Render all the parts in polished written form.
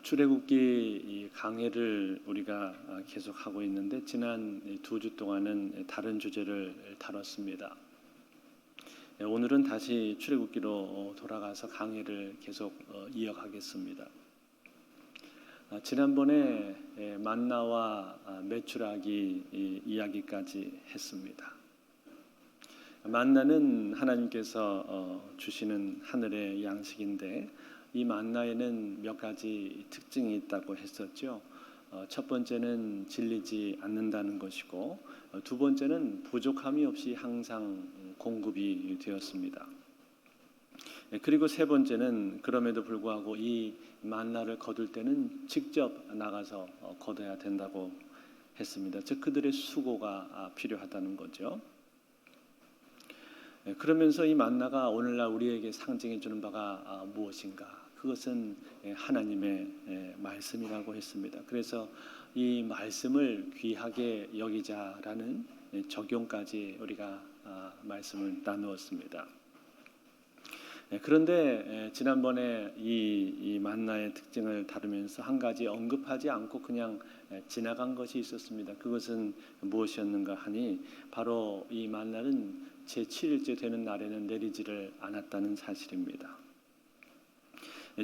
출애굽기 이 강해를 우리가 계속 하고 있는데 지난 2주 동안은 다른 주제를 다뤘습니다. 오늘은 다시 출애굽기로 돌아가서 강해를 계속 이어가겠습니다. 지난번에 만나와 메추라기 이야기까지 했습니다. 만나는 하나님께서 주시는 하늘의 양식인데 이 만나에는 몇 가지 특징이 있다고 했었죠. 첫 번째는 질리지 않는다는 것이고, 두 번째는 부족함이 없이 항상 공급이 되었습니다. 그리고 세 번째는 그럼에도 불구하고 이 만나를 거둘 때는 직접 나가서 거둬야 된다고 했습니다. 즉 그들의 수고가 필요하다는 거죠. 그러면서 이 만나가 오늘날 우리에게 상징해 주는 바가 무엇인가? 그것은 하나님의 말씀이라고 했습니다. 그래서 이 말씀을 귀하게 여기자라는 적용까지 우리가 말씀을 나누었습니다. 그런데 지난번에 이 만나의 특징을 다루면서 한 가지 언급하지 않고 그냥 지나간 것이 있었습니다. 그것은 무엇이었는가 하니 바로 이 만나는 제7일째 되는 날에는 내리지를 않았다는 사실입니다.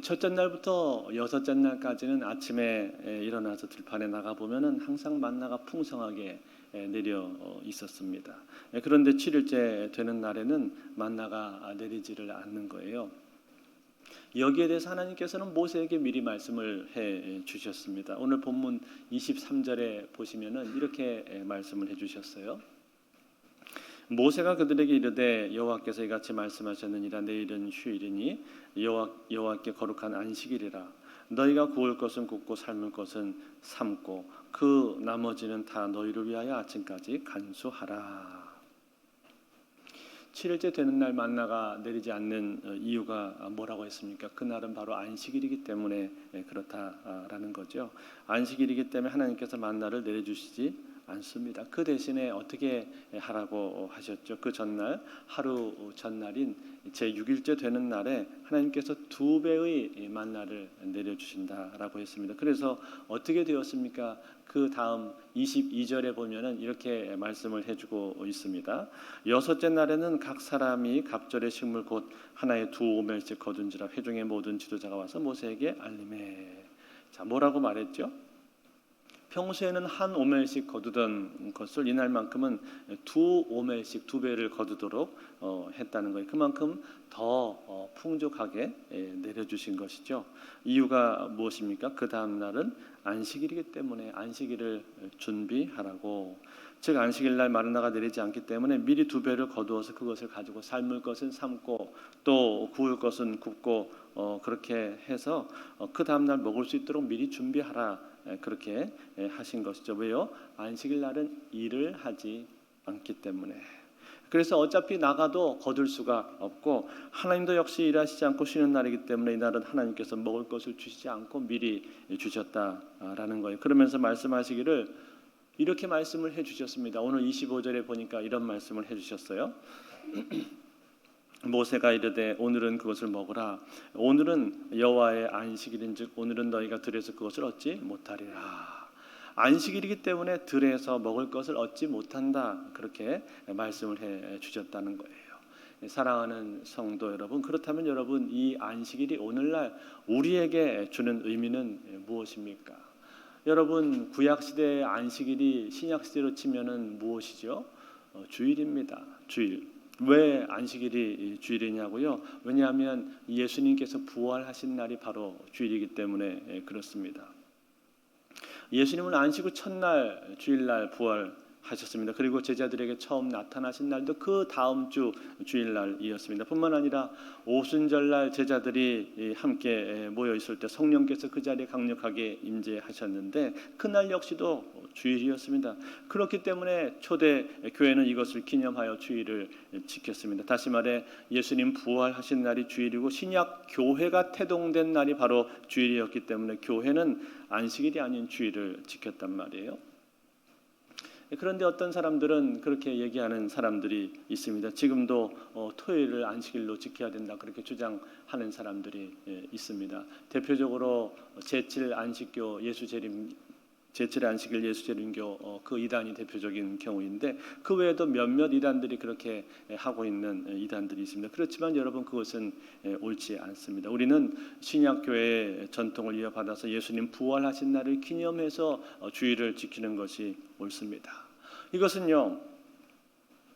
첫째 날부터 여섯째 날까지는 아침에 일어나서 들판에 나가 보면은 항상 만나가 풍성하게 내려 있었습니다. 그런데 7일째 되는 날에는 만나가 내리지를 않는 거예요. 여기에 대해서 하나님께서는 모세에게 미리 말씀을 해 주셨습니다. 오늘 본문 23절에 보시면은 이렇게 말씀을 해 주셨어요. 모세가 그들에게 이르되 여호와께서 이같이 말씀하셨느니라. 내일은 휴일이니 여호와께 거룩한 안식일이라. 너희가 구울 것은 굽고 삶을 것은 삶고 그 나머지는 다 너희를 위하여 아침까지 간수하라. 7일째 되는 날 만나가 내리지 않는 이유가 뭐라고 했습니까? 그날은 바로 안식일이기 때문에 그렇다라는 거죠. 안식일이기 때문에 하나님께서 만나를 내려주시지 않습니다. 그 대신에 어떻게 하라고 하셨죠? 그 전날 하루 전날인 제6일째 되는 날에 하나님께서 2배의 만나를 내려주신다라고 했습니다. 그래서 어떻게 되었습니까? 그 다음 22절에 보면은 이렇게 말씀을 해주고 있습니다. 여섯째 날에는 각 사람이 갑절의 식물 곧 하나에 2오멜씩 거둔지라. 회중의 모든 지도자가 와서 모세에게 알림해. 자, 뭐라고 말했죠? 평소에는 한 오멜씩 거두던 것을 이날만큼은 2오멜씩 2배를 거두도록 했다는 거예요. 그만큼 더 풍족하게 내려주신 것이죠. 이유가 무엇입니까? 그 다음 날은 안식일이기 때문에 안식일을 준비하라고. 즉 안식일 날 마르나가 내리지 않기 때문에 미리 2배를 거두어서 그것을 가지고 삶을 것은 삶고 또 구울 것은 굽고 그렇게 해서 그 다음 날 먹을 수 있도록 미리 준비하라. 그렇게 하신 것이죠. 왜요? 안식일 날은 일을 하지 않기 때문에. 그래서 어차피 나가도 거둘 수가 없고 하나님도 역시 일하시지 않고 쉬는 날이기 때문에 이날은 하나님께서 먹을 것을 주시지 않고 미리 주셨다라는 거예요. 그러면서 말씀하시기를 이렇게 말씀을 해주셨습니다. 오늘 25절에 보니까 이런 말씀을 해주셨어요. 모세가 이르되 오늘은 그것을 먹으라. 오늘은 여호와의 안식일인즉 오늘은 너희가 들에서 그것을 얻지 못하리라. 안식일이기 때문에 들에서 먹을 것을 얻지 못한다. 그렇게 말씀을 해 주셨다는 거예요. 사랑하는 성도 여러분, 그렇다면 여러분 이 안식일이 오늘날 우리에게 주는 의미는 무엇입니까? 여러분 구약 시대의 안식일이 신약 시대로 치면은 무엇이죠? 주일입니다. 주일. 왜 안식일이 주일이냐고요? 왜냐하면 예수님께서 부활하신 날이 바로 주일이기 때문에 그렇습니다. 예수님은 안식 후 첫날 주일날 부활하셨습니다. 그리고 제자들에게 처음 나타나신 날도 그 다음 주 주일날이었습니다. 뿐만 아니라 오순절날 제자들이 함께 모여 있을 때 성령께서 그 자리에 강력하게 임재하셨는데 그날 역시도 주일이었습니다. 그렇기 때문에 초대 교회는 이것을 기념하여 주일을 지켰습니다. 다시 말해 예수님 부활하신 날이 주일이고 신약 교회가 태동된 날이 바로 주일이었기 때문에 교회는 안식일이 아닌 주일을 지켰단 말이에요. 그런데 어떤 사람들은 그렇게 얘기하는 사람들이 있습니다. 지금도 토요일을 안식일로 지켜야 된다 그렇게 주장하는 사람들이 있습니다. 대표적으로 제7 안식교 예수재림 제7의 안식일 예수재림교 그 이단이 대표적인 경우인데 그 외에도 몇몇 이단들이 그렇게 하고 있는 이단들이 있습니다. 그렇지만 여러분 그것은 옳지 않습니다. 우리는 신약교회의 전통을 이어받아서 예수님 부활하신 날을 기념해서 주일을 지키는 것이 옳습니다. 이것은요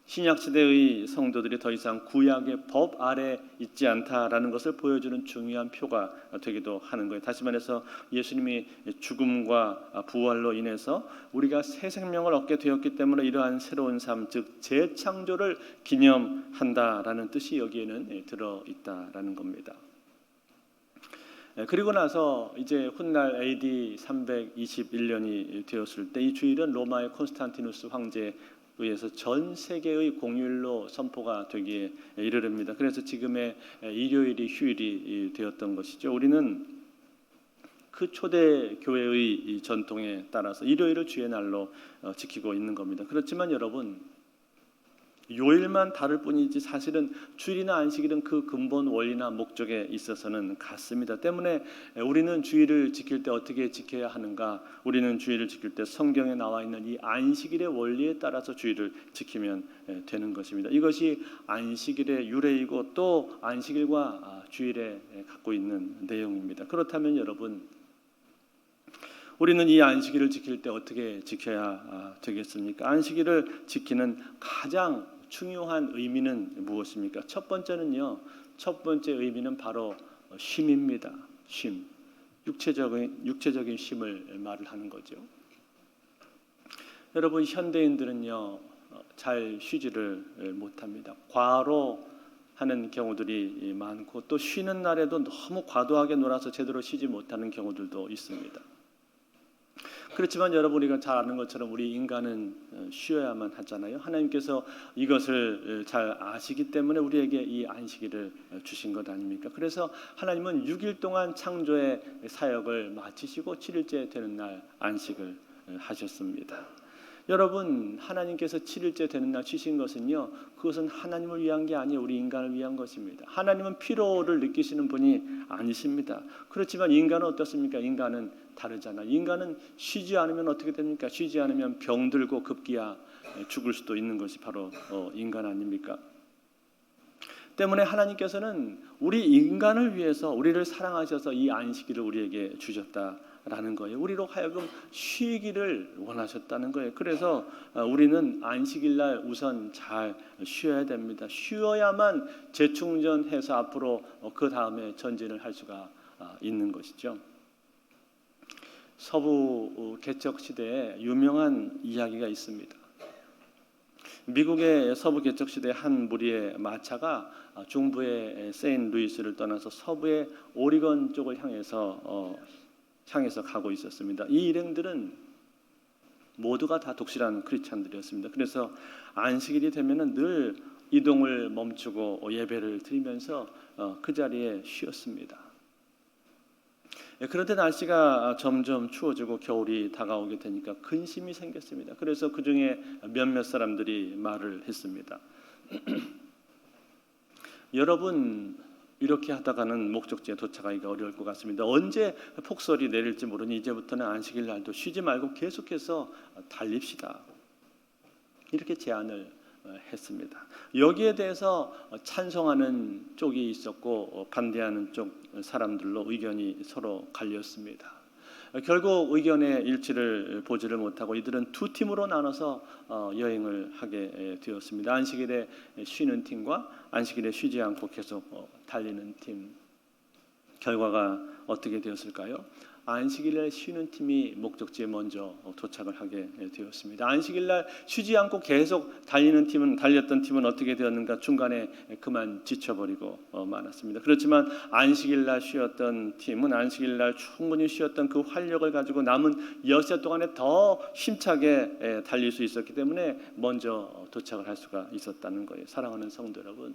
신약시대의 성도들이 더 이상 구약의 법 아래 있지 않다라는 것을 보여주는 중요한 표가 되기도 하는 거예요. 다시 말해서 예수님이 죽음과 부활로 인해서 우리가 새 생명을 얻게 되었기 때문에 이러한 새로운 삶, 즉 재창조를 기념한다라는 뜻이 여기에는 들어있다라는 겁니다. 그리고 나서 이제 훗날 AD 321년이 되었을 때 이 주일은 로마의 콘스탄티누스 황제에 의해서 전 세계의 공휴일로 선포가 되기에 이르릅니다. 그래서 지금의 일요일이 휴일이 되었던 것이죠. 우리는 그 초대 교회의 전통에 따라서 일요일을 주의 날로 지키고 있는 겁니다. 그렇지만 여러분 요일만 다를 뿐이지 사실은 주일이나 안식일은 그 근본 원리나 목적에 있어서는 같습니다. 때문에 우리는 주일을 지킬 때 어떻게 지켜야 하는가? 우리는 주일을 지킬 때 성경에 나와 있는 이 안식일의 원리에 따라서 주일을 지키면 되는 것입니다. 이것이 안식일의 유래이고 또 안식일과 주일에 갖고 있는 내용입니다. 그렇다면 여러분 우리는 이 안식일을 지킬 때 어떻게 지켜야 되겠습니까? 안식일을 지키는 가장 중요한 의미는 무엇입니까? 첫 번째는요. 첫 번째 의미는 바로 쉼입니다. 쉼. 육체적인 쉼을 말을 하는 거죠. 여러분 현대인들은요. 잘 쉬지를 못합니다. 과로하는 경우들이 많고 또 쉬는 날에도 너무 과도하게 놀아서 제대로 쉬지 못하는 경우들도 있습니다. 그렇지만 여러분 우리가 잘 아는 것처럼 우리 인간은 쉬어야만 하잖아요. 하나님께서 이것을 잘 아시기 때문에 우리에게 이 안식일을 주신 것 아닙니까? 그래서 하나님은 6일 동안 창조의 사역을 마치시고 7일째 되는 날 안식을 하셨습니다. 여러분 하나님께서 7일째 되는 날 쉬신 것은요. 그것은 하나님을 위한 게 아니에요. 우리 인간을 위한 것입니다. 하나님은 피로를 느끼시는 분이 아니십니다. 그렇지만 인간은 어떻습니까? 인간은 다르잖아요. 인간은 쉬지 않으면 어떻게 됩니까? 쉬지 않으면 병들고 급기야 죽을 수도 있는 것이 바로 인간 아닙니까? 때문에 하나님께서는 우리 인간을 위해서 우리를 사랑하셔서 이 안식일을 우리에게 주셨다라는 거예요. 우리로 하여금 쉬기를 원하셨다는 거예요. 그래서 우리는 안식일 날 우선 잘 쉬어야 됩니다. 쉬어야만 재충전해서 앞으로 그 다음에 전진을 할 수가 있는 것이죠. 서부 개척 시대에 유명한 이야기가 있습니다. 미국의 서부 개척 시대 한 무리의 마차가 중부의 세인루이스를 떠나서 서부의 오리건 쪽을 향해서 가고 있었습니다. 이 일행들은 모두가 다 독실한 크리스찬들이었습니다. 그래서 안식일이 되면은 늘 이동을 멈추고 예배를 드리면서 그 자리에 쉬었습니다. 그런데 날씨가 점점 추워지고 겨울이 다가오게 되니까 근심이 생겼습니다. 그래서 그 중에 몇몇 사람들이 말을 했습니다. 여러분 이렇게 하다가는 목적지에 도착하기가 어려울 것 같습니다. 언제 폭설이 내릴지 모르니 이제부터는 안식일 날도 쉬지 말고 계속해서 달립시다. 이렇게 제안을 했습니다. 여기에 대해서 찬성하는 쪽이 있었고 반대하는 쪽 사람들로 의견이 서로 갈렸습니다. 결국 의견의 일치를 보지를 못하고 이들은 두 팀으로 나눠서 여행을 하게 되었습니다. 안식일에 쉬는 팀과 안식일에 쉬지 않고 계속 달리는 팀. 결과가 어떻게 되었을까요? 안식일날 쉬는 팀이 목적지에 먼저 도착을 하게 되었습니다. 안식일날 쉬지 않고 계속 달렸던 팀은 어떻게 되었는가? 중간에 그만 지쳐버리고 말았습니다. 그렇지만 안식일날 쉬었던 팀은 안식일날 충분히 쉬었던 그 활력을 가지고 남은 여세 동안에 더 힘차게 달릴 수 있었기 때문에 먼저 도착을 할 수가 있었다는 거예요. 사랑하는 성도 여러분,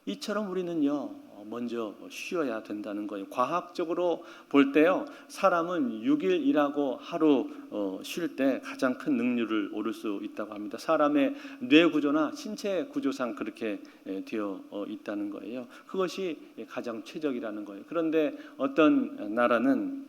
이처럼 우리는요 먼저 쉬어야 된다는 거예요. 과학적으로 볼 때요, 사람은 6일 일하고 하루 쉴 때 가장 큰 능률을 오를 수 있다고 합니다. 사람의 뇌 구조나 신체 구조상 그렇게 되어 있다는 거예요. 그것이 가장 최적이라는 거예요. 그런데 어떤 나라는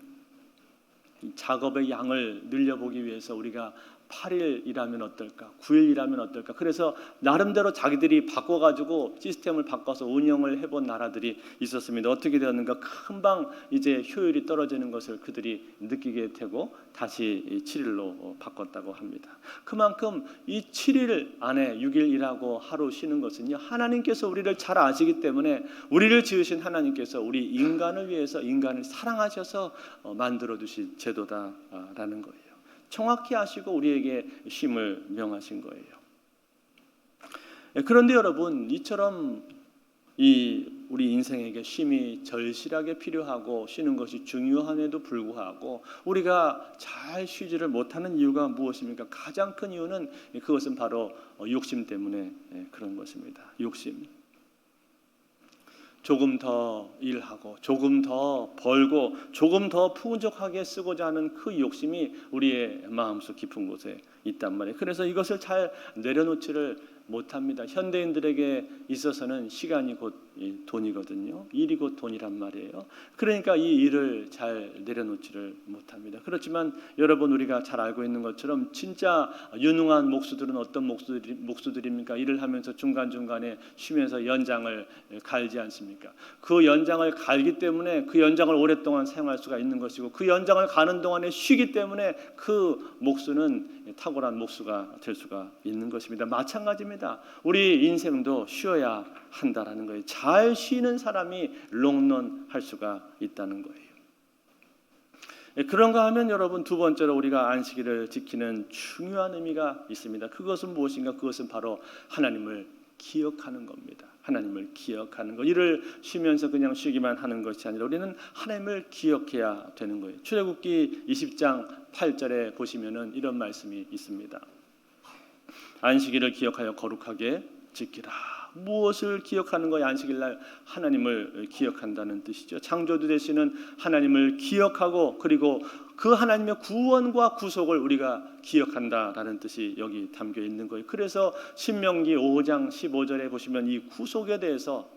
작업의 양을 늘려보기 위해서 우리가 8일 일하면 어떨까, 9일 일하면 어떨까, 그래서 나름대로 자기들이 바꿔가지고 시스템을 바꿔서 운영을 해본 나라들이 있었습니다. 어떻게 되었는가, 금방 이제 효율이 떨어지는 것을 그들이 느끼게 되고 다시 7일로 바꿨다고 합니다. 그만큼 이 7일 안에 6일 일하고 하루 쉬는 것은요, 하나님께서 우리를 잘 아시기 때문에, 우리를 지으신 하나님께서 우리 인간을 위해서 인간을 사랑하셔서 만들어 두신 제도다라는 거예요. 정확히 아시고 우리에게 쉼을 명하신 거예요. 그런데 여러분, 이처럼 우리 인생에게 쉼이 절실하게 필요하고 쉬는 것이 중요함에도 불구하고 우리가 잘 쉬지를 못하는 이유가 무엇입니까? 가장 큰 이유는 그것은 바로 욕심 때문에 그런 것입니다. 욕심. 조금 더 일하고 조금 더 벌고 조금 더 풍족하게 쓰고자 하는 그 욕심이 우리의 마음속 깊은 곳에 있단 말이에요. 그래서 이것을 잘 내려놓지를 못합니다. 현대인들에게 있어서는 시간이 곧 돈이거든요. 일이 곧 돈이란 말이에요. 그러니까 이 일을 잘 내려놓지를 못합니다. 그렇지만 여러분, 우리가 잘 알고 있는 것처럼 진짜 유능한 목수들은 어떤 목수들입니까? 일을 하면서 중간중간에 쉬면서 연장을 갈지 않습니까? 그 연장을 갈기 때문에 그 연장을 오랫동안 사용할 수가 있는 것이고, 그 연장을 가는 동안에 쉬기 때문에 그 목수는 탁월한 목수가 될 수가 있는 것입니다. 마찬가지입니다. 우리 인생도 쉬어야 한다라는 거예요. 잘 쉬는 사람이 롱런할 수가 있다는 거예요. 그런가 하면 여러분, 두 번째로 우리가 안식일을 지키는 중요한 의미가 있습니다. 그것은 무엇인가? 그것은 바로 하나님을 기억하는 겁니다. 하나님을 기억하는 것. 일을 쉬면서 그냥 쉬기만 하는 것이 아니라 우리는 하나님을 기억해야 되는 거예요. 출애굽기 20장 8절에 보시면은 이런 말씀이 있습니다. 안식일을 기억하여 거룩하게 지키라. 무엇을 기억하는 거예요? 안식일 날 하나님을 기억한다는 뜻이죠. 창조주 되시는 하나님을 기억하고, 그리고 그 하나님의 구원과 구속을 우리가 기억한다라는 뜻이 여기 담겨 있는 거예요. 그래서 신명기 5장 15절에 보시면 이 구속에 대해서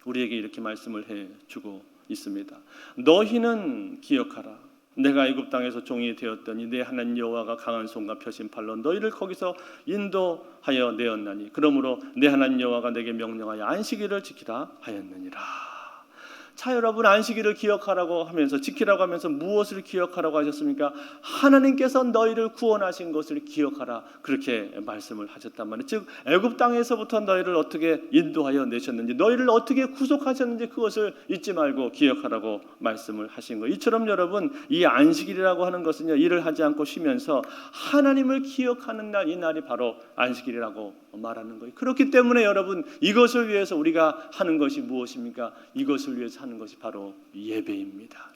우리에게 이렇게 말씀을 해주고 있습니다. 너희는 기억하라. 내가 애굽 땅에서 종이 되었더니 내 하나님 여호와가 강한 손과 펴신 팔로 너희를 거기서 인도하여 내었나니, 그러므로 내 하나님 여호와가 내게 명령하여 안식일을 지키라 하였느니라. 자, 여러분, 안식일을 기억하라고 하면서, 지키라고 하면서 무엇을 기억하라고 하셨습니까? 하나님께서 너희를 구원하신 것을 기억하라, 그렇게 말씀을 하셨단 말이에요. 즉, 애굽 땅에서부터 너희를 어떻게 인도하여 내셨는지, 너희를 어떻게 구속하셨는지 그것을 잊지 말고 기억하라고 말씀을 하신 거예요. 이처럼 여러분, 이 안식일이라고 하는 것은요, 일을 하지 않고 쉬면서 하나님을 기억하는 날, 이 날이 바로 안식일이라고 말하는 거예요. 그렇기 때문에 여러분, 이것을 위해서 우리가 하는 것이 무엇입니까? 이것을 위해서 하는 것이 바로 예배입니다.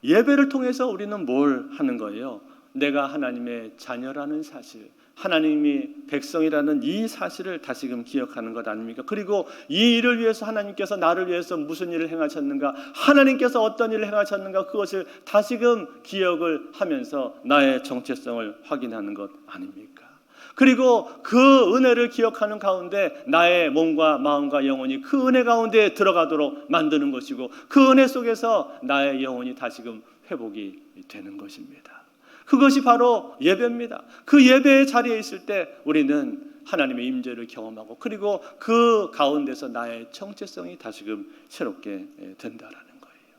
예배를 통해서 우리는 뭘 하는 거예요? 내가 하나님의 자녀라는 사실, 하나님이 백성이라는 이 사실을 다시금 기억하는 것 아닙니까? 그리고 이 일을 위해서 하나님께서 나를 위해서 무슨 일을 행하셨는가, 하나님께서 어떤 일을 행하셨는가, 그것을 다시금 기억을 하면서 나의 정체성을 확인하는 것 아닙니까? 그리고 그 은혜를 기억하는 가운데 나의 몸과 마음과 영혼이 그 은혜 가운데 들어가도록 만드는 것이고, 그 은혜 속에서 나의 영혼이 다시금 회복이 되는 것입니다. 그것이 바로 예배입니다. 그 예배의 자리에 있을 때 우리는 하나님의 임재를 경험하고, 그리고 그 가운데서 나의 정체성이 다시금 새롭게 된다라는 거예요.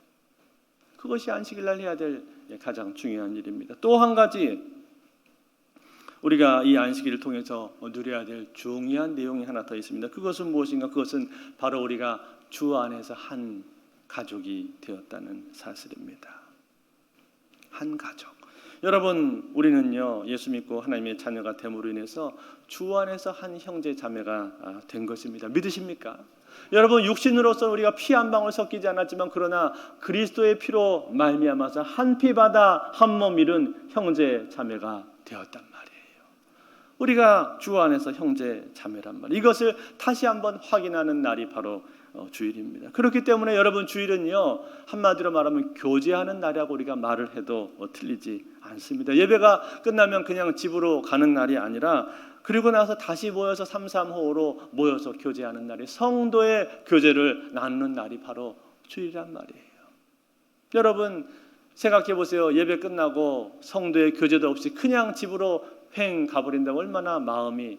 그것이 안식일 날 해야 될 가장 중요한 일입니다. 또 한 가지, 우리가 이 안식일을 통해서 누려야 될 중요한 내용이 하나 더 있습니다. 그것은 무엇인가? 그것은 바로 우리가 주 안에서 한 가족이 되었다는 사실입니다. 한 가족. 여러분, 우리는요, 예수 믿고 하나님의 자녀가 됨으로 인해서 주 안에서 한 형제 자매가 된 것입니다. 믿으십니까? 여러분, 육신으로서 우리가 피 한 방울 섞이지 않았지만, 그러나 그리스도의 피로 말미암아서 한 피 받아 한 몸 이룬 형제 자매가 되었단 말이에요. 우리가 주 안에서 형제 자매란 말, 이것을 다시 한번 확인하는 날이 바로 주일입니다. 그렇기 때문에 여러분, 주일은요, 한마디로 말하면 교제하는 날이라고 우리가 말을 해도 틀리지 않습니다. 예배가 끝나면 그냥 집으로 가는 날이 아니라, 그리고 나서 다시 모여서 삼삼오오로 모여서 교제하는 날이, 성도의 교제를 나누는 날이 바로 주일이란 말이에요. 여러분 생각해 보세요. 예배 끝나고 성도의 교제도 없이 그냥 집으로 횡 가버린다고 얼마나 마음이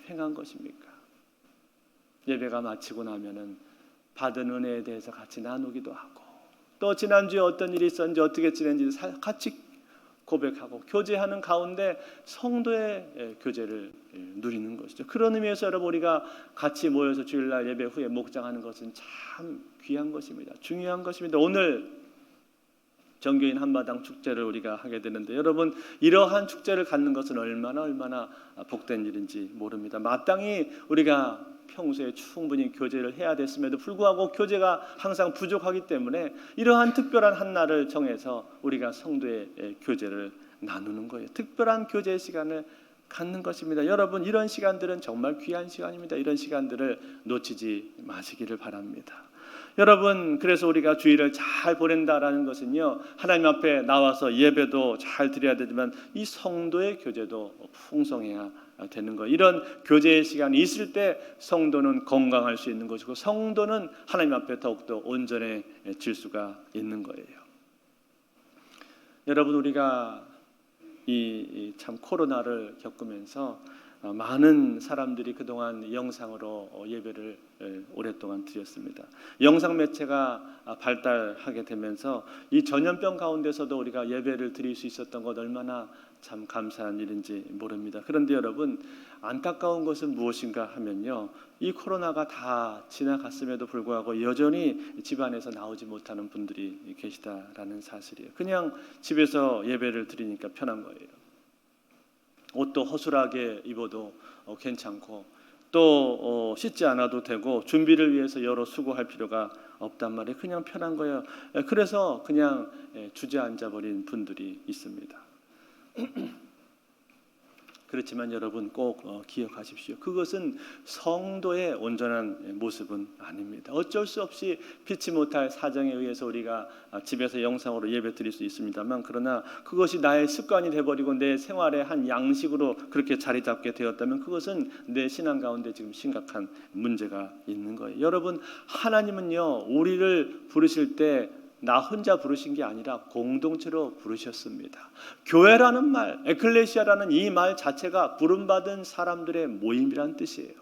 횡한 것입니까? 예배가 마치고 나면은 받은 은혜에 대해서 같이 나누기도 하고, 또 지난주에 어떤 일이 있었는지 어떻게 지냈는지 같이 고백하고 교제하는 가운데 성도의 교제를 누리는 것이죠. 그런 의미에서 여러분, 우리가 같이 모여서 주일날 예배 후에 목장하는 것은 참 귀한 것입니다. 중요한 것입니다. 오늘 정교인 한마당 축제를 우리가 하게 되는데, 여러분, 이러한 축제를 갖는 것은 얼마나 복된 일인지 모릅니다. 마땅히 우리가 평소에 충분히 교제를 해야 됐음에도 불구하고 교제가 항상 부족하기 때문에 이러한 특별한 한 날을 정해서 우리가 성도의 교제를 나누는 거예요. 특별한 교제 시간을 갖는 것입니다. 여러분, 이런 시간들은 정말 귀한 시간입니다. 이런 시간들을 놓치지 마시기를 바랍니다. 여러분, 그래서 우리가 주일을 잘 보낸다라는 것은요, 하나님 앞에 나와서 예배도 잘 드려야 되지만 이 성도의 교제도 풍성해야 되는 거예요. 이런 교제의 시간이 있을 때 성도는 건강할 수 있는 것이고, 성도는 하나님 앞에 더욱더 온전해질 수가 있는 거예요. 여러분, 우리가 이 참 코로나를 겪으면서 많은 사람들이 그동안 영상으로 예배를 오랫동안 드렸습니다. 영상 매체가 발달하게 되면서 이 전염병 가운데서도 우리가 예배를 드릴 수 있었던 것, 얼마나 참 감사한 일인지 모릅니다. 그런데 여러분, 안타까운 것은 무엇인가 하면요, 이 코로나가 다 지나갔음에도 불구하고 여전히 집안에서 나오지 못하는 분들이 계시다라는 사실이에요. 그냥 집에서 예배를 드리니까 편한 거예요. 옷도 허술하게 입어도 괜찮고, 또 씻지 않아도 되고, 준비를 위해서 여러 수고할 필요가 없단 말이에요. 그냥 편한 거예요. 그래서 그냥 주저앉아 버린 분들이 있습니다. 그렇지만 여러분, 꼭 기억하십시오. 그것은 성도의 온전한 모습은 아닙니다. 어쩔 수 없이 피치 못할 사정에 의해서 우리가 집에서 영상으로 예배 드릴 수 있습니다만, 그러나 그것이 나의 습관이 되어버리고 내 생활의 한 양식으로 그렇게 자리 잡게 되었다면 그것은 내 신앙 가운데 지금 심각한 문제가 있는 거예요. 여러분, 하나님은요, 우리를 부르실 때 나 혼자 부르신 게 아니라 공동체로 부르셨습니다. 교회라는 말, 에클레시아라는 이 말 자체가 부름받은 사람들의 모임이란 뜻이에요.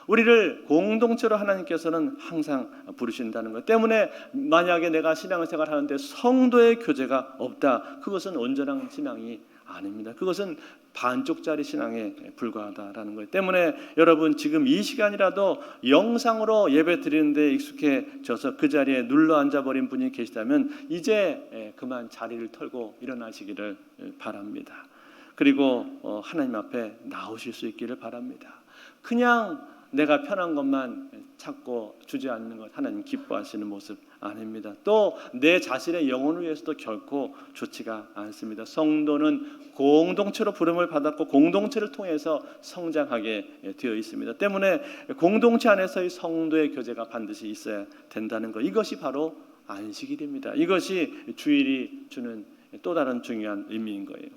우리를 공동체로 하나님께서는 항상 부르신다는 것 때문에, 만약에 내가 신앙생활 하는데 성도의 교제가 없다, 그것은 온전한 신앙이 아닙니다. 그것은 반쪽짜리 신앙에 불과하다라는 것 때문에 여러분, 지금 이 시간이라도 영상으로 예배 드리는 데 익숙해져서 그 자리에 눌러 앉아버린 분이 계시다면 이제 그만 자리를 털고 일어나시기를 바랍니다. 그리고 하나님 앞에 나오실 수 있기를 바랍니다. 그냥 내가 편한 것만 찾고 주저앉는 것, 하나님 기뻐하시는 모습 아닙니다. 또 내 자신의 영혼을 위해서도 결코 좋지가 않습니다. 성도는 공동체로 부름을 받았고 공동체를 통해서 성장하게 되어 있습니다. 때문에 공동체 안에서의 성도의 교제가 반드시 있어야 된다는 것, 이것이 바로 안식일입니다. 이것이 주일이 주는 또 다른 중요한 의미인 거예요.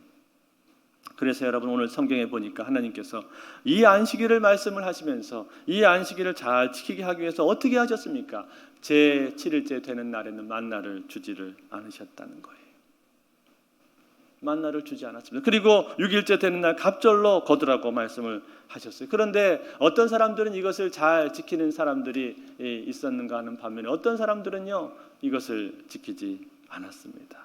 그래서 여러분, 오늘 성경에 보니까 하나님께서 이 안식일을 말씀을 하시면서 이 안식일을 잘 지키게 하기 위해서 어떻게 하셨습니까? 제 7일째 되는 날에는 만나를 주지를 않으셨다는 거예요. 만나를 주지 않았습니다. 그리고 6일째 되는 날 갑절로 거두라고 말씀을 하셨어요. 그런데 어떤 사람들은 이것을 잘 지키는 사람들이 있었는가 하는 반면에 어떤 사람들은요, 이것을 지키지 않았습니다.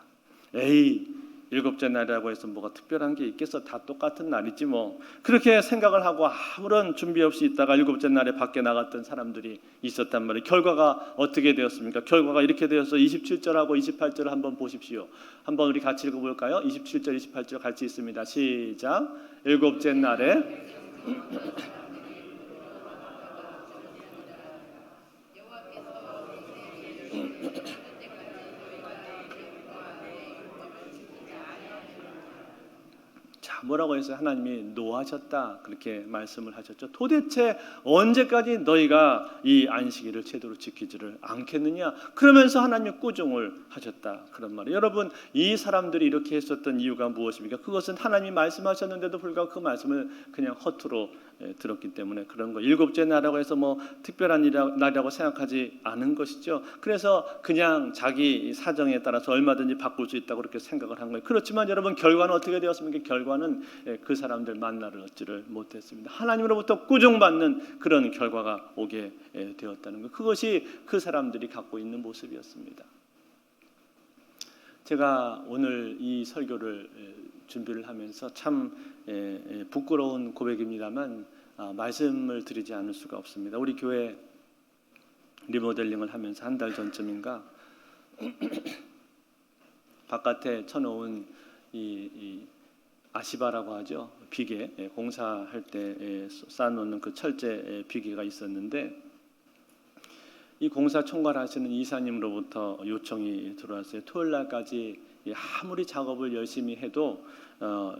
일곱째 날이라고 해서 뭐가 특별한 게 있겠어? 다 똑같은 날이지 뭐. 그렇게 생각을 하고 아무런 준비 없이 있다가 일곱째 날에 밖에 나갔던 사람들이 있었단 말이에요. 결과가 어떻게 되었습니까? 결과가 이렇게 되어서 27절하고 28절을 한번 보십시오. 한번 우리 같이 읽어볼까요? 27절, 28절 같이 있습니다. 시작. 일곱째 날에 뭐라고 해서 하나님이 노하셨다 그렇게 말씀을 하셨죠. 도대체 언제까지 너희가 이 안식일을 제대로 지키지를 않겠느냐? 그러면서 하나님이 꾸중을 하셨다 그런 말이에요. 여러분, 이 사람들이 이렇게 했었던 이유가 무엇입니까? 그것은 하나님이 말씀하셨는데도 불구하고 그 말씀을 그냥 허투루 들었기 때문에 그런 거. 일곱째 날이라고 해서 뭐 특별한 날이라고 생각하지 않은 것이죠. 그래서 그냥 자기 사정에 따라서 얼마든지 바꿀 수 있다고 그렇게 생각을 한 거예요. 그렇지만 여러분, 결과는 어떻게 되었습니까? 결과는 그 사람들 만나를 얻지를 못했습니다. 하나님으로부터 꾸중받는 그런 결과가 오게 되었다는 것. 그것이 그 사람들이 갖고 있는 모습이었습니다. 제가 오늘 이 설교를 준비를 하면서 참 부끄러운 고백입니다만 말씀을 드리지 않을 수가 없습니다. 우리 교회 리모델링을 하면서 한 달 전쯤인가 바깥에 쳐놓은 이 아시바라고 하죠. 비계, 공사할 때 쌓아놓는 그 철제 비계가 있었는데 이 공사 총괄하시는 이사님으로부터 요청이 들어왔어요. 토요일 날까지 아무리 작업을 열심히 해도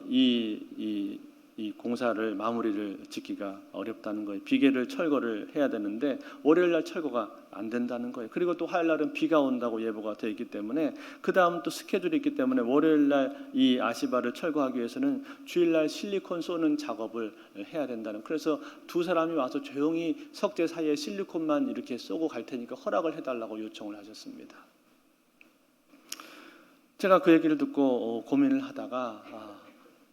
이 공사를 마무리를 짓기가 어렵다는 거예요. 비계를 철거를 해야 되는데 월요일 날 철거가 안 된다는 거예요. 그리고 또 화요일 날은 비가 온다고 예보가 되어 있기 때문에 그 다음 또 스케줄이 있기 때문에 월요일 날 이 아시바를 철거하기 위해서는 주일 날 실리콘 쏘는 작업을 해야 된다는. 그래서 두 사람이 와서 조용히 석재 사이에 실리콘만 이렇게 쏘고 갈 테니까 허락을 해달라고 요청을 하셨습니다. 제가 그 얘기를 듣고 고민을 하다가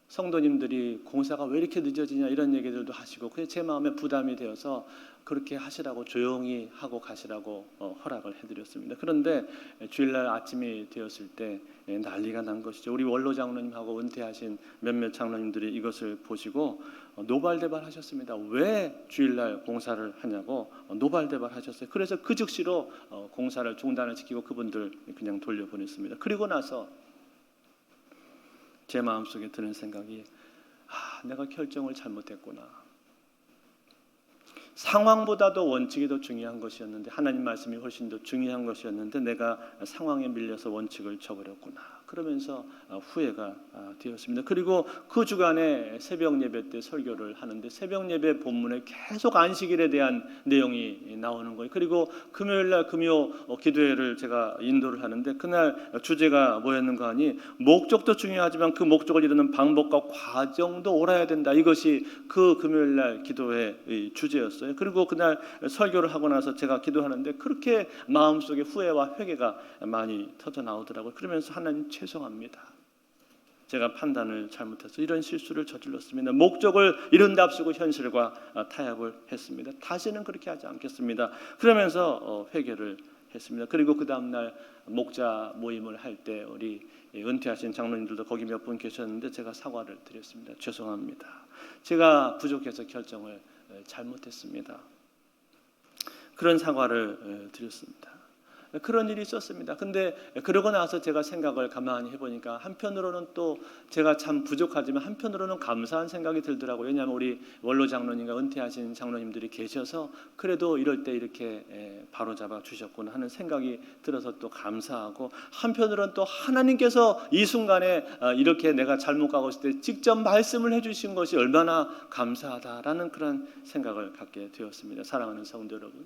성도님들이 공사가 왜 이렇게 늦어지냐 이런 얘기들도 하시고 그게 제 마음에 부담이 되어서 그렇게 하시라고 조용히 하고 가시라고 허락을 해드렸습니다. 그런데 주일날 아침이 되었을 때 난리가 난 것이죠. 우리 원로 장로님하고 은퇴하신 몇몇 장로님들이 이것을 보시고 노발대발 하셨습니다. 왜 주일날 공사를 하냐고 노발대발 하셨어요. 그래서 그 즉시로 공사를 중단을 시키고 그분들 그냥 돌려보냈습니다. 그리고 나서 제 마음속에 드는 생각이 내가 결정을 잘못했구나. 상황보다도 원칙이 더 중요한 것이었는데 하나님 말씀이 훨씬 더 중요한 것이었는데 내가 상황에 밀려서 원칙을 저버렸구나. 그러면서 후회가 되었습니다. 그리고 그 주간에 새벽 예배 때 설교를 하는데 새벽 예배 본문에 계속 안식일에 대한 내용이 나오는 거예요. 그리고 금요일 날 금요 기도회를 제가 인도를 하는데 그날 주제가 뭐였는가 하니 목적도 중요하지만 그 목적을 이루는 방법과 과정도 옳아야 된다. 이것이 그 금요일 날 기도회의 주제였어요. 그리고 그날 설교를 하고 나서 제가 기도하는데 그렇게 마음속에 후회와 회개가 많이 터져 나오더라고요. 그러면서 하나님 죄송합니다. 제가 판단을 잘못해서 이런 실수를 저질렀습니다. 목적을 이룬답시고 현실과 타협을 했습니다. 다시는 그렇게 하지 않겠습니다. 그러면서 회개를 했습니다. 그리고 그 다음날 목자 모임을 할 때 우리 은퇴하신 장로님들도 거기 몇 분 계셨는데 제가 사과를 드렸습니다. 죄송합니다. 제가 부족해서 결정을 잘못했습니다. 그런 사과를 드렸습니다. 그런 일이 있었습니다. 근데 그러고 나서 제가 생각을 가만히 해보니까 한편으로는 또 제가 참 부족하지만 한편으로는 감사한 생각이 들더라고요. 왜냐하면 우리 원로 장로님과 은퇴하신 장로님들이 계셔서 그래도 이럴 때 이렇게 바로잡아 주셨구나 하는 생각이 들어서 또 감사하고 한편으로는 또 하나님께서 이 순간에 이렇게 내가 잘못 가고 있을 때 직접 말씀을 해주신 것이 얼마나 감사하다라는 그런 생각을 갖게 되었습니다. 사랑하는 성도 여러분,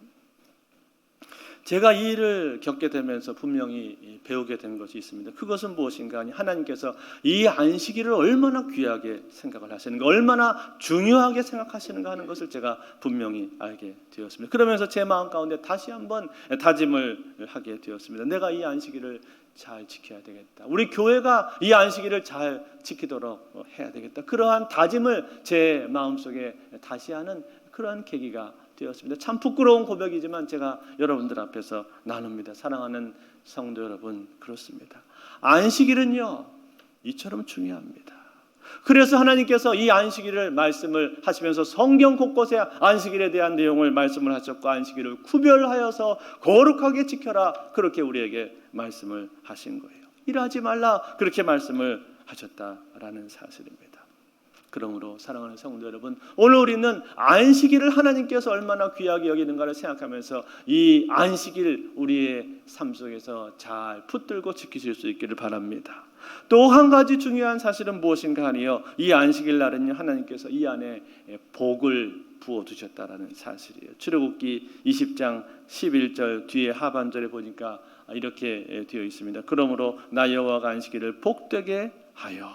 제가 이 일을 겪게 되면서 분명히 배우게 된 것이 있습니다. 그것은 무엇인가 하니 하나님께서 이 안식일을 얼마나 귀하게 생각을 하시는가, 얼마나 중요하게 생각하시는가 하는 것을 제가 분명히 알게 되었습니다. 그러면서 제 마음 가운데 다시 한번 다짐을 하게 되었습니다. 내가 이 안식일을 잘 지켜야 되겠다. 우리 교회가 이 안식일을 잘 지키도록 해야 되겠다. 그러한 다짐을 제 마음속에 다시 하는 그러한 계기가 되었습니다. 참 부끄러운 고백이지만 제가 여러분들 앞에서 나눕니다. 사랑하는 성도 여러분, 그렇습니다. 안식일은요 이처럼 중요합니다. 그래서 하나님께서 이 안식일을 말씀을 하시면서 성경 곳곳에 안식일에 대한 내용을 말씀을 하셨고 안식일을 구별하여서 거룩하게 지켜라 그렇게 우리에게 말씀을 하신 거예요. 일하지 말라 그렇게 말씀을 하셨다라는 사실입니다. 그러므로 사랑하는 성도 여러분, 오늘 우리는 안식일을 하나님께서 얼마나 귀하게 여기는가를 생각하면서 이 안식일 우리의 삶 속에서 잘 붙들고 지키실 수 있기를 바랍니다. 또 한 가지 중요한 사실은 무엇인가 하니요, 이 안식일 날은요, 하나님께서 이 안에 복을 부어두셨다라는 사실이에요. 출애굽기 20장 11절 뒤에 하반절에 보니까 이렇게 되어 있습니다. 그러므로 나 여호와가 안식일을 복되게 하여,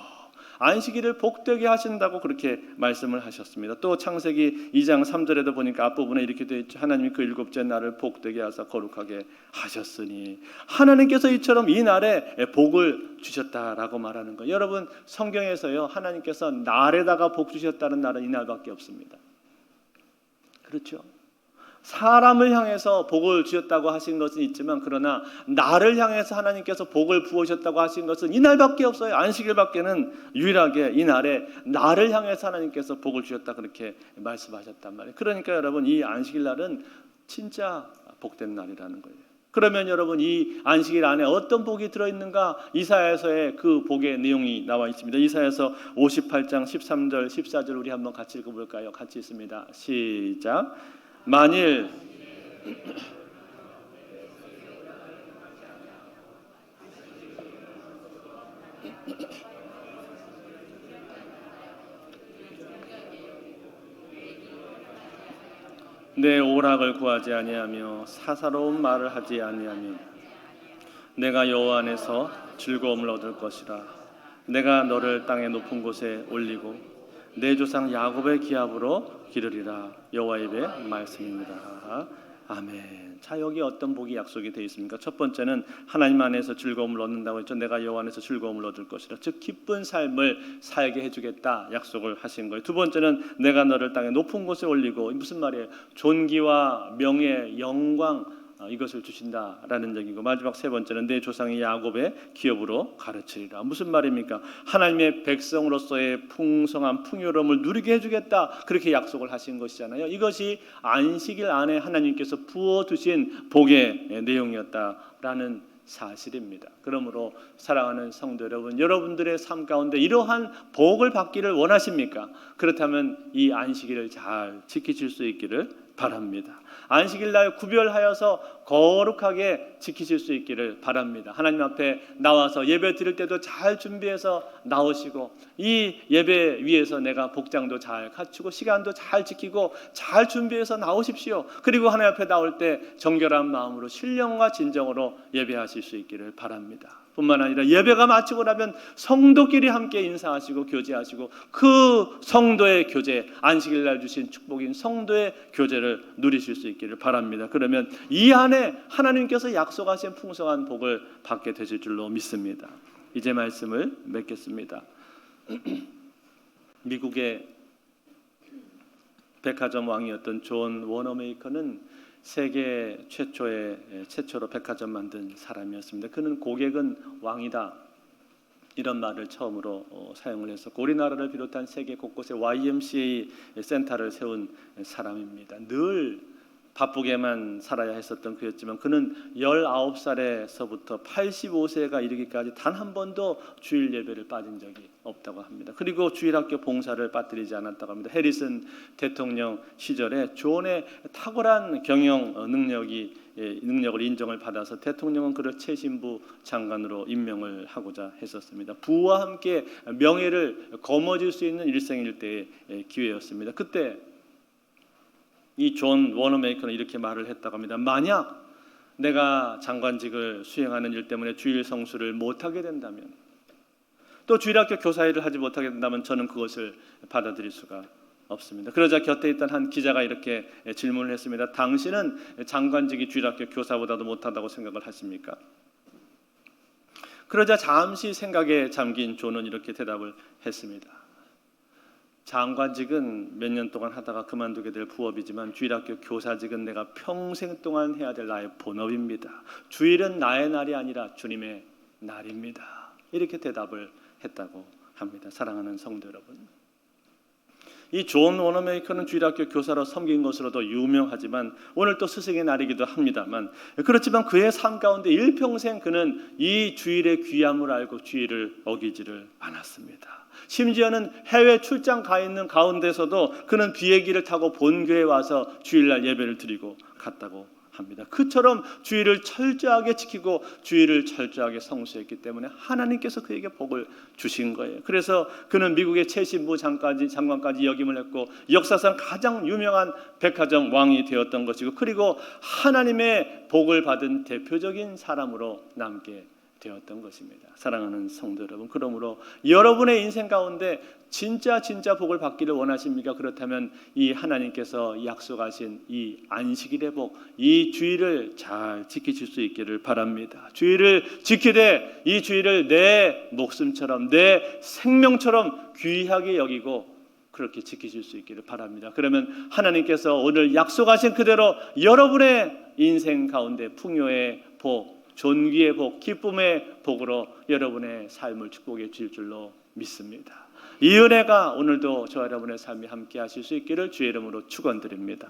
안식일을 복되게 하신다고 그렇게 말씀을 하셨습니다. 또 창세기 2장 3절에도 보니까 앞부분에 이렇게 되어 있죠. 하나님이 그 일곱째 날을 복되게 하사 거룩하게 하셨으니, 하나님께서 이처럼 이 날에 복을 주셨다라고 말하는 거예요. 여러분, 성경에서요, 하나님께서 날에다가 복 주셨다는 날은 이 날밖에 없습니다. 그렇죠? 사람을 향해서 복을 주셨다고 하신 것은 있지만, 그러나 나를 향해서 하나님께서 복을 부으셨다고 하신 것은 이날밖에 없어요. 안식일밖에는 유일하게 이 날에 나를 향해서 하나님께서 복을 주셨다 그렇게 말씀하셨단 말이에요. 그러니까 여러분, 이 안식일 날은 진짜 복된 날이라는 거예요. 그러면 여러분, 이 안식일 안에 어떤 복이 들어있는가? 이사야서에 그 복의 내용이 나와 있습니다. 이사야서 58장 13절 14절 우리 한번 같이 읽어볼까요? 같이 있습니다. 시작. 만일 내 오락을 구하지 아니하며 사사로운 말을 하지 아니하면 내가 여호와 안에서 즐거움을 얻을 것이라. 내가 너를 땅의 높은 곳에 올리고 내 조상 야곱의 기업으로 기르리라. 여호와의 입의 말씀입니다. 아멘. 자, 여기 어떤 복이 약속이 되어 있습니까? 첫 번째는 하나님 안에서 즐거움을 얻는다고 했죠. 내가 여호와 안에서 즐거움을 얻을 것이라. 즉 기쁜 삶을 살게 해주겠다 약속을 하신 거예요. 두 번째는 내가 너를 땅의 높은 곳에 올리고, 무슨 말이에요? 존귀와 명예, 영광, 이것을 주신다라는 얘기고, 마지막 세 번째는 내 조상이 야곱의 기업으로 가르치리라. 무슨 말입니까? 하나님의 백성으로서의 풍성한 풍요로움을 누리게 해주겠다 그렇게 약속을 하신 것이잖아요. 이것이 안식일 안에 하나님께서 부어두신 복의 내용이었다라는 사실입니다. 그러므로 사랑하는 성도 여러분, 여러분들의 삶 가운데 이러한 복을 받기를 원하십니까? 그렇다면 이 안식일을 잘 지키실 수 있기를 바랍니다. 안식일 날 구별하여서 거룩하게 지키실 수 있기를 바랍니다. 하나님 앞에 나와서 예배 드릴 때도 잘 준비해서 나오시고, 이 예배 위해서 내가 복장도 잘 갖추고 시간도 잘 지키고 잘 준비해서 나오십시오. 그리고 하나님 앞에 나올 때 정결한 마음으로 신령과 진정으로 예배하실 수 있기를 바랍니다. 뿐만 아니라 예배가 마치고 나면 성도끼리 함께 인사하시고 교제하시고, 그 성도의 교제, 안식일 날 주신 축복인 성도의 교제를 누리실 수 있기를 바랍니다. 그러면 이 안에 하나님께서 약속하신 풍성한 복을 받게 되실 줄로 믿습니다. 이제 말씀을 맺겠습니다. 미국의 백화점 왕이었던 존 워너메이커는 세계 최초로 백화점 만든 사람이었습니다. 그는 고객은 왕이다 이런 말을 처음으로 사용을 했었고, 우리나라를 비롯한 세계 곳곳에 YMCA 센터를 세운 사람입니다. 늘 바쁘게만 살아야 했었던 그였지만, 그는 19살에서부터 85세가 이르기까지 단 한 번도 주일 예배를 빠진 적이 없다고 합니다. 그리고 주일학교 봉사를 빠뜨리지 않았다고 합니다. 해리슨 대통령 시절에 존의 탁월한 경영 능력을 인정을 받아서 대통령은 그를 최신부 장관으로 임명을 하고자 했었습니다. 부와 함께 명예를 거머쥘 수 있는 일생일대의 기회였습니다. 그때 이 존 워너메이커는 이렇게 말을 했다고 합니다. 만약 내가 장관직을 수행하는 일 때문에 주일 성수를 못하게 된다면, 또 주일학교 교사 일을 하지 못하게 된다면 저는 그것을 받아들일 수가 없습니다. 그러자 곁에 있던 한 기자가 이렇게 질문을 했습니다. 당신은 장관직이 주일학교 교사보다도 못하다고 생각을 하십니까? 그러자 잠시 생각에 잠긴 존은 이렇게 대답을 했습니다. 장관직은 몇 년 동안 하다가 그만두게 될 부업이지만 주일학교 교사직은 내가 평생 동안 해야 될 나의 본업입니다. 주일은 나의 날이 아니라 주님의 날입니다. 이렇게 대답을 했다고 합니다. 사랑하는 성도 여러분, 이 존 워너메이커는 주일학교 교사로 섬긴 것으로도 유명하지만 오늘 또 스승의 날이기도 합니다만, 그렇지만 그의 삶 가운데 일평생 그는 이 주일의 귀함을 알고 주일을 어기지를 않았습니다. 심지어는 해외 출장 가 있는 가운데서도 그는 비행기를 타고 본교에 와서 주일날 예배를 드리고 갔다고 합니다. 그처럼 주일을 철저하게 지키고 주일을 철저하게 성수했기 때문에 하나님께서 그에게 복을 주신 거예요. 그래서 그는 미국의 최신부 장관까지 역임을 했고 역사상 가장 유명한 백화점 왕이 되었던 것이고, 그리고 하나님의 복을 받은 대표적인 사람으로 남게 되었던 것입니다. 사랑하는 성도 여러분, 그러므로 여러분의 인생 가운데 진짜 복을 받기를 원하십니까? 그렇다면 이 하나님께서 약속하신 이 안식일의 복, 이 주일을 잘 지키실 수 있기를 바랍니다. 주일을 지키되 이 주일을 내 목숨처럼, 내 생명처럼 귀하게 여기고 그렇게 지키실 수 있기를 바랍니다. 그러면 하나님께서 오늘 약속하신 그대로 여러분의 인생 가운데 풍요의 복, 존귀의 복, 기쁨의 복으로 여러분의 삶을 축복해 주실 줄로 믿습니다. 이 은혜가 오늘도 저와 여러분의 삶에 함께 하실 수 있기를 주의 이름으로 축원드립니다.